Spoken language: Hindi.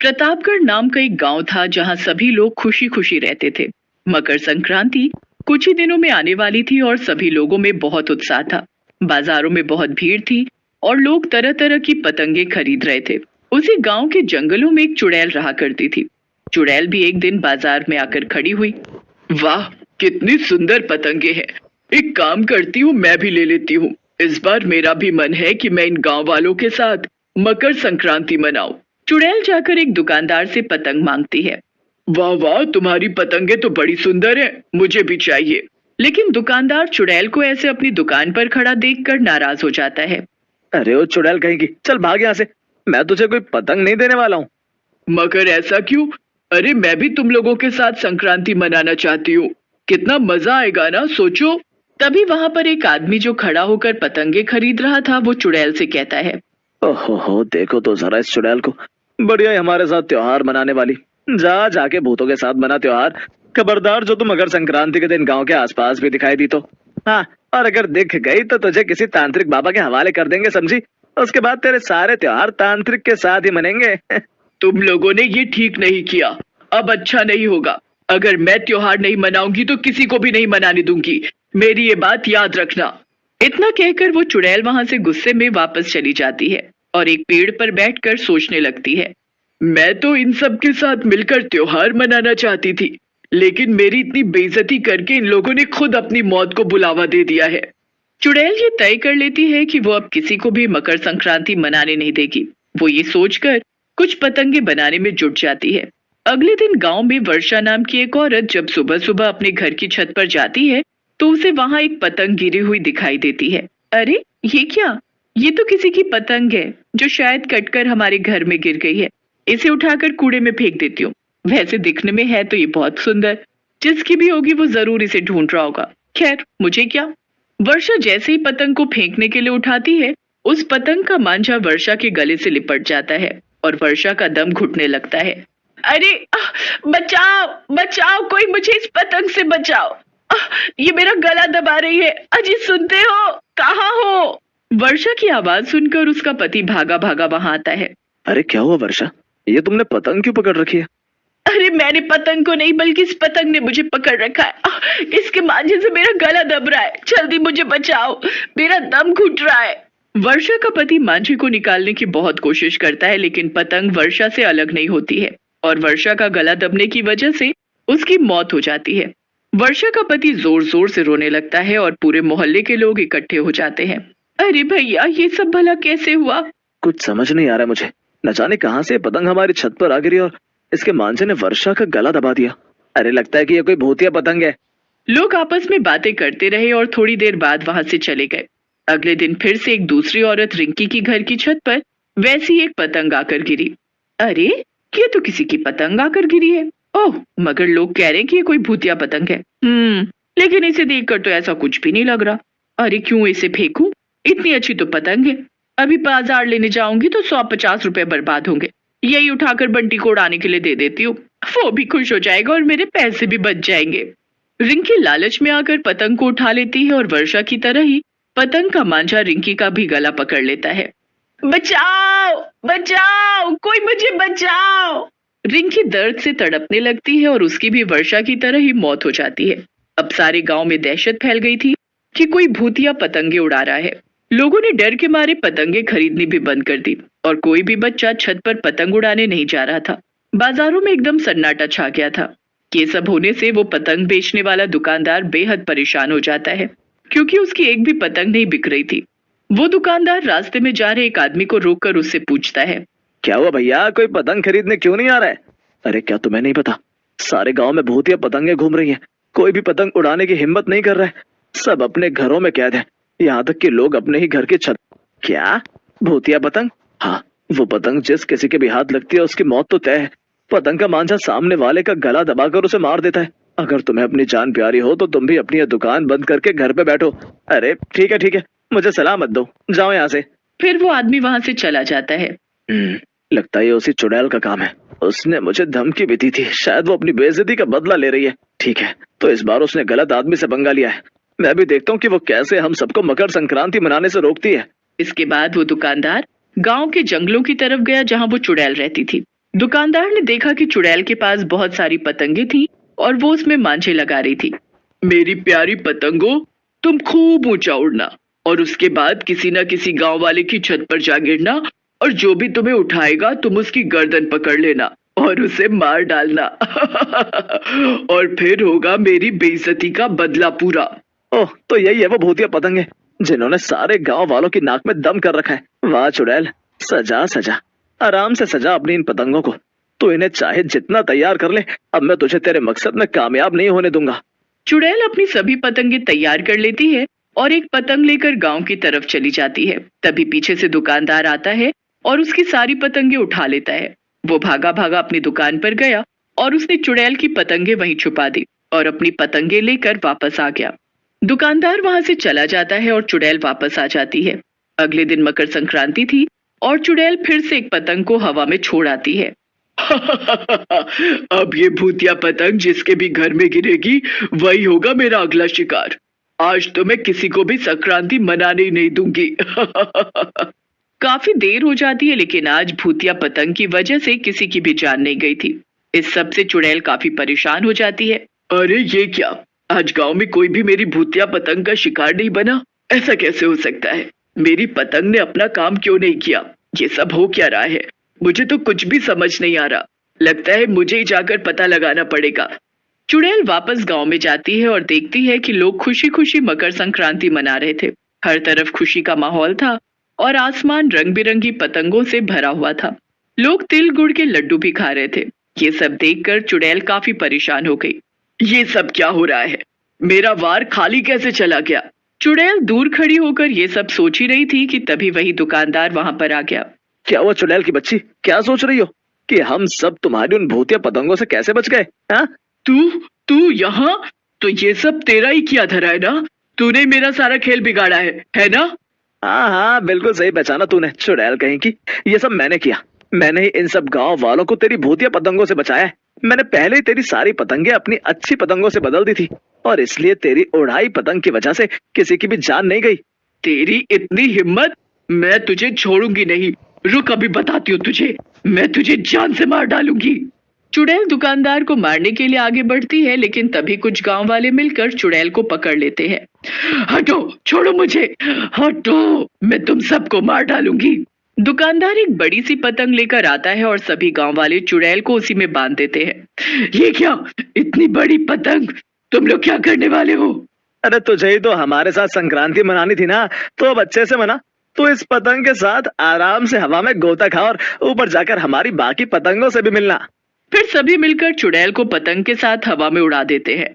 प्रतापगढ़ नाम का एक गांव था जहां सभी लोग खुशी खुशी रहते थे। मकर संक्रांति कुछ ही दिनों में आने वाली थी और सभी लोगों में बहुत उत्साह था। बाजारों में बहुत भीड़ थी और लोग तरह तरह की पतंगे खरीद रहे थे। उसी गांव के जंगलों में एक चुड़ैल रहा करती थी। चुड़ैल भी एक दिन बाजार में आकर खड़ी हुई। वाह, कितनी सुंदर पतंगे हैं। एक काम करती हूँ, मैं भी ले लेती हूँ। इस बार मेरा भी मन है कि मैं इन गांव वालों के साथ मकर संक्रांति मनाऊं। चुड़ैल जाकर एक दुकानदार से पतंग मांगती है। वाह वाह, तुम्हारी पतंगे तो बड़ी सुंदर है, मुझे भी चाहिए। लेकिन दुकानदार चुड़ैल को ऐसे अपनी दुकान पर खड़ा देखकर नाराज हो जाता है। अरे ओ चुड़ैल कहीं की, चल भाग यहाँ से। मैं तुझे कोई पतंग नहीं देने वाला हूँ। मगर ऐसा क्यों? अरे मैं भी तुम लोगों के साथ संक्रांति मनाना चाहती हूँ। कितना मजा आएगा ना, सोचो। तभी वहां पर एक आदमी जो खड़ा होकर पतंगे खरीद रहा था वो चुड़ैल से कहता है। ओहो, देखो तो जरा इस चुड़ैल को, बढ़िया है हमारे साथ त्योहार मनाने वाली। जाके भूतों के साथ मना त्योहार। खबरदार जो तुम मकर संक्रांति के दिन गांव के आसपास भी दिखाई दी तो। हाँ, और अगर दिख गई तो तुझे किसी तांत्रिक बाबा के हवाले कर देंगे, समझी। उसके बाद तेरे सारे त्योहार तांत्रिक के साथ ही मनेंगे। तुम लोगों ने ये ठीक नहीं किया, अब अच्छा नहीं होगा। अगर मैं त्योहार नहीं मनाऊंगी तो किसी को भी नहीं मनाने दूंगी, मेरी ये बात याद रखना। इतना कहकर वो चुड़ैल वहां से गुस्से में वापस चली जाती है और एक पेड़ पर बैठकर सोचने लगती है। मैं तो इन सब के साथ मिलकर त्योहार मनाना चाहती थी, लेकिन मेरी इतनी बेइज्जती करके इन लोगों ने खुद अपनी मौत को बुलावा दे दिया है। चुड़ैल ये तय कर लेती है कि वो अब किसी को भी मकर संक्रांति मनाने नहीं देगी। वो ये सोचकर कुछ पतंगे बनाने में जुट जाती है। अगले दिन गांव में वर्षा नाम की एक औरत जब सुबह सुबह अपने घर की छत पर जाती है तो उसे वहां एक पतंग गिरी हुई दिखाई देती है। अरे ये क्या? ये तो किसी की पतंग है जो शायद कटकर हमारे घर में गिर गई है। इसे उठाकर कूड़े में फेंक देती हूँ। वैसे दिखने में है तो ये बहुत सुंदर, जिसकी भी होगी वो जरूर इसे ढूंढ रहा होगा। खैर मुझे क्या। वर्षा जैसे ही पतंग को फेंकने के लिए उठाती है, उस पतंग का मांझा वर्षा के गले से लिपट जाता है और वर्षा का दम घुटने लगता है। अरे बचाओ बचाओ, कोई मुझे इस पतंग से बचाओ। ये मेरा गला दबा रही है। अजी सुनते हो? कहाँ हो? वर्षा की आवाज सुनकर उसका पति भागा भागा वहां आता है। अरे क्या हुआ वर्षा, ये तुमने पतंग क्यों पकड़ रखी है? अरे मैंने पतंग को नहीं, बल्कि इस पतंग ने मुझे पकड़ रखा है। इसके मांझे से मेरा गला दब रहा है। जल्दी मुझे बचाओ, मेरा दम घुट रहा है। वर्षा का पति मांझे को निकालने की बहुत कोशिश करता है, लेकिन पतंग वर्षा से अलग नहीं होती है और वर्षा का गला दबने की वजह से उसकी मौत हो जाती है। वर्षा का पति जोर जोर से रोने लगता है और पूरे मोहल्ले के लोग इकट्ठे हो जाते हैं। अरे भैया, ये सब भला कैसे हुआ? कुछ समझ नहीं आ रहा मुझे। न जाने कहां से पतंग हमारी छत पर आ गिरी और इसके मांझे ने वर्षा का गला दबा दिया। अरे लगता है कि ये कोई भूतिया पतंग है। लोग आपस में बातें करते रहे और थोड़ी देर बाद वहां से चले गए। अगले दिन फिर से एक दूसरी औरत रिंकी की घर की छत पर वैसी एक पतंग आकर गिरी। अरे ये तो किसी की पतंग आकर गिरी है। ओह, मगर लोग कह रहे हैं कि ये कोई भूतिया पतंग है। लेकिन इसे देखकर तो ऐसा कुछ भी नहीं लग रहा। अरे क्यों इसे फेंकूं? इतनी अच्छी तो पतंग है। अभी बाजार लेने जाऊंगी तो 150 रुपए बर्बाद होंगे। यही उठाकर बंटी को उड़ाने के लिए दे देती हूँ, वो भी खुश हो जाएगा और मेरे पैसे भी बच जाएंगे। रिंकी लालच में आकर पतंग को उठा लेती है और वर्षा की तरह ही पतंग का मांझा रिंकी का भी गला पकड़ लेता है। बचाओ बचाओ, कोई मुझे बचाओ। रिंकी दर्द से तड़पने लगती है और उसकी भी वर्षा की तरह ही मौत हो जाती है। अब सारे गांव में दहशत फैल गई थी कि कोई भूतिया पतंगे उड़ा रहा है। लोगों ने डर के मारे पतंगे खरीदनी भी बंद कर दी और कोई भी बच्चा छत पर पतंग उड़ाने नहीं जा रहा था। बाजारों में एकदम सन्नाटा छा गया था। ये सब होने से वो पतंग बेचने वाला दुकानदार बेहद परेशान हो जाता है, क्योंकि उसकी एक भी पतंग नहीं बिक रही थी। वो दुकानदार रास्ते में जा रहे एक आदमी को रोककर उससे पूछता है। क्या हुआ भैया, कोई पतंग खरीदने क्यों नहीं आ रहा है? अरे क्या तुम्हें नहीं पता, सारे गांव में भूतिया पतंगे घूम रही हैं। कोई भी पतंग उड़ाने की हिम्मत नहीं कर रहा है। सब अपने घरों में कैद है, यहाँ तक कि लोग अपने ही घर की छत। क्या भूतिया पतंग? हाँ, वो पतंग जिस किसी के भी हाथ लगती है उसकी मौत तो तय है। पतंग का मांझा सामने वाले का गला दबाकर उसे मार देता है। अगर तुम्हें अपनी जान प्यारी हो तो तुम भी अपनी यह दुकान बंद करके घर पे बैठो। अरे ठीक है, मुझे सलाह मत दो, जाओ यहाँ से। फिर वो आदमी वहां से चला जाता है। लगता है ये उसी चुड़ैल का काम है। उसने मुझे धमकी भी दी थी, शायद वो अपनी बेइज्जती का बदला ले रही है। ठीक है, तो इस बार उसने गलत आदमी से पंगा लिया है। मैं भी देखता हूँ कि वो कैसे हम सबको मकर संक्रांति मनाने से रोकती है। इसके बाद वो दुकानदार गांव के जंगलों की तरफ गया जहां वो चुड़ैल रहती थी। दुकानदार ने देखा कि चुड़ैल के पास बहुत सारी पतंगे थी और वो उसमें मांझे लगा रही थी। मेरी प्यारी पतंगो, तुम खूब ऊंचा उड़ना और उसके बाद किसी ना किसी गांव वाले की छत पर जा गिरना, और जो भी तुम्हें उठाएगा तुम उसकी गर्दन पकड़ लेना और उसे मार डालना। और फिर होगा मेरी बेइज्जती का बदला पूरा। ओह, तो यही है वो भूतिया पतंगे जिन्होंने सारे गांव वालों की नाक में दम कर रखा है। वाह चुड़ैल, सजा सजा, आराम से सजा अपनी इन पतंगों को। तो इन्हें चाहे जितना तैयार कर ले, अब मैं तुझे तेरे मकसद में कामयाब नहीं होने दूंगा। चुड़ैल अपनी सभी पतंगे तैयार कर लेती है और एक पतंग लेकर गांव की तरफ चली जाती है। तभी पीछे से दुकानदार आता है और उसकी सारी पतंगे उठा लेता है। वो भागा भागा अपनी दुकान पर गया और उसने चुड़ैल की पतंगे वहीं छुपा दी और अपनी पतंगे लेकर वापस आ गया। दुकानदार वहां से चला जाता है और चुड़ैल वापस आ जाती है। अगले दिन मकर संक्रांति थी और चुड़ैल फिर से एक पतंग को हवा में छोड़ आती है। अब ये भूतिया पतंग जिसके भी घर में गिरेगी वही होगा मेरा अगला शिकार। आज तो मैं किसी को भी संक्रांति मनाने ही नहीं दूंगी। काफी देर हो जाती है लेकिन आज भूतिया पतंग की वजह से किसी की भी जान नहीं गई थी। इस सब से चुड़ैल काफी परेशान हो जाती है। अरे ये क्या, आज गांव में कोई भी मेरी भूतिया पतंग का शिकार नहीं बना? ऐसा कैसे हो सकता है? मेरी पतंग ने अपना काम क्यों नहीं किया? ये सब हो क्या रहा है? मुझे तो कुछ भी समझ नहीं आ रहा। लगता है मुझे ही जाकर पता लगाना पड़ेगा। चुड़ैल वापस गांव में जाती है और देखती है कि लोग खुशी खुशी मकर संक्रांति मना रहे थे। हर तरफ खुशी का माहौल था और आसमान रंग बिरंगी पतंगों से भरा हुआ था। लोग तिल गुड़ के लड्डू भी खा रहे थे। ये सब देखकर चुड़ैल काफी परेशान हो गई। ये सब क्या हो रहा है? मेरा वार खाली कैसे चला गया? चुड़ैल दूर खड़ी होकर ये सब सोच ही रही थी कि तभी वही दुकानदार वहां पर आ गया। क्या हुआ चुड़ैल की बच्ची, क्या सोच रही हो कि हम सब तुम्हारी उन भूतिया पतंगों से कैसे बच गए? हाँ, तू तू यहाँ? तो ये सब तेरा ही किया धरा है ना? तूने मेरा सारा खेल बिगाड़ा है ना? हाँ हाँ, बिल्कुल सही पहचाना तूने चुड़ैल कहीं की। ये सब मैंने किया। मैंने ही इन सब गांव वालों को तेरी भूतिया पतंगों से बचाया है। मैंने पहले ही तेरी सारी पतंगे अपनी अच्छी पतंगों से बदल दी थी और इसलिए तेरी उड़ाई पतंग की वजह से किसी की भी जान नहीं गई। तेरी इतनी हिम्मत? मैं तुझे छोड़ूंगी नहीं। रुक, अभी बताती हूँ तुझे। मैं तुझे जान से मार डालूंगी। चुड़ैल दुकानदार को मारने के लिए आगे बढ़ती है लेकिन तभी कुछ गांव वाले मिलकर चुड़ैल को पकड़ लेते हैं। हटो, छोड़ो मुझे, हटो, मैं तुम सबको मार डालूंगी। दुकानदार एक बड़ी सी पतंग लेकर आता है और सभी गांव वाले चुड़ैल को उसी में बांध देते हैं। ये क्या, इतनी बड़ी पतंग? तुम लोग क्या करने वाले हो? अरे तुझे ही तो हमारे साथ संक्रांति मनानी थी ना, तो अब अच्छे से मना। तो इस पतंग के साथ आराम से हवा में गोता खा और ऊपर जाकर हमारी बाकी पतंगों से भी मिलना। फिर सभी मिलकर चुड़ैल को पतंग के साथ हवा में उड़ा देते हैं।